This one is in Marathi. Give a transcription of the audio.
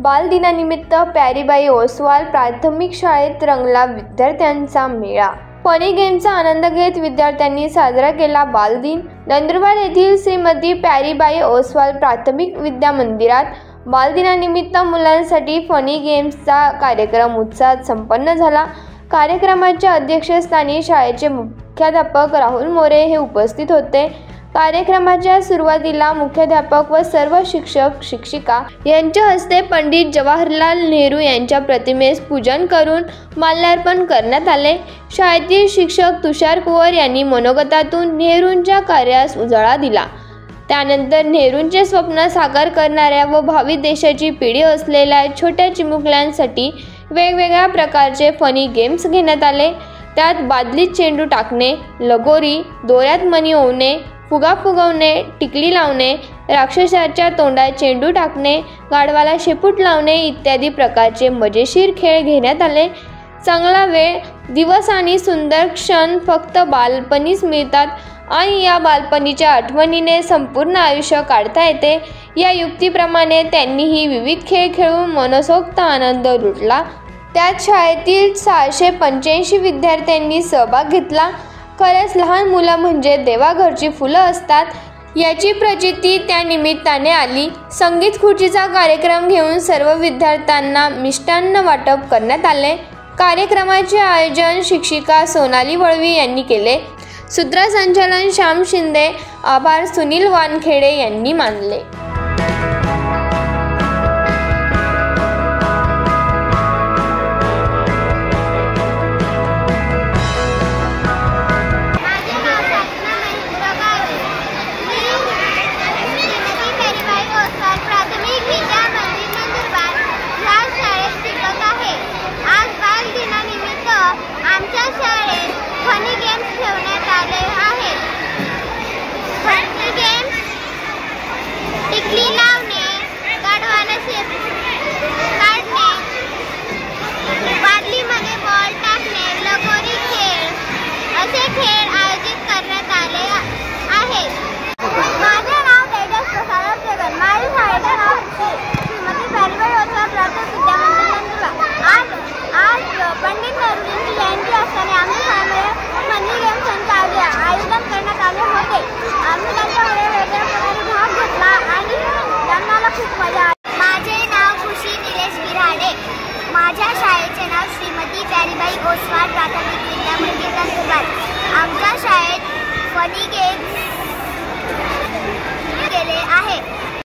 बालदिनानिमित्त प्यारीबाई ओसवाल प्राथमिक शाळेत रंगला विद्यार्थ्यांचा मेळा। फनी गेमचा आनंद घेत विद्यार्थ्यांनी साजरा केला बालदिन। नंदुरबार येथील श्रीमती प्यारीबाई ओसवाल प्राथमिक विद्या मंदिरात बालदिनानिमित्त मुलांसाठी फनी गेम्सचा कार्यक्रम उत्साहात संपन्न झाला। कार्यक्रमाच्या अध्यक्षस्थानी शाळेचे मुख्याध्यापक राहुल मोरे हे उपस्थित होते। कार्यक्रमाच्या सुरुवातीला मुख्याध्यापक व सर्व शिक्षक शिक्षिका यांच्या हस्ते पंडित जवाहरलाल नेहरू यांच्या प्रतिमेस पूजन करून माल्यार्पण करण्यात आले। शाळेतील शिक्षक तुषार कुवर यांनी मनोगतातून नेहरूंच्या कार्यास उजाळा दिला। त्यानंतर नेहरूंचे स्वप्न साकार करणाऱ्या व भावी देशाची पिढी असलेल्या छोट्या चिमुकल्यांसाठी वेगवेगळ्या प्रकारचे फनी गेम्स घेण्यात आले। त्यात बादलीत चेंडू टाकणे, लगोरी, दोऱ्यात मणी ओवणे, फुगा फुगवणे, टिकली लावणे, राक्षसाच्या तोंडात चेंडू टाकणे, गाढवाला शेपूट लावणे इत्यादी प्रकारचे मजेशीर खेळ घेण्यात आले। चांगला वेळ, दिवस आणि सुंदर क्षण फक्त बालपणीच मिळतात आणि या बालपणीच्या आठवणीने संपूर्ण आयुष्य काढता येते। या युक्तीप्रमाणे त्यांनीही विविध खेळ खेळून मनसोक्त आनंद लुटला। त्यात शाळेतील 685 विद्यार्थ्यांनी सहभाग घेतला। खरंच लहान मुलं म्हणजे देवाघरची फुलं असतात याची प्रचिती त्या निमित्ताने आली। संगीत खुर्चीचा कार्यक्रम घेऊन सर्व विद्यार्थ्यांना मिष्टान्न वाटप करण्यात आले। कार्यक्रमाचे आयोजन शिक्षिका सोनाली वळवी यांनी केले। सूत्रसंचालन श्याम शिंदे, आभार सुनील वानखेडे यांनी मानले। आम्ही त्यांच्या वेगवेगळ्या प्रकारे भाग घेतला आणि त्यांना खूप मजा आली।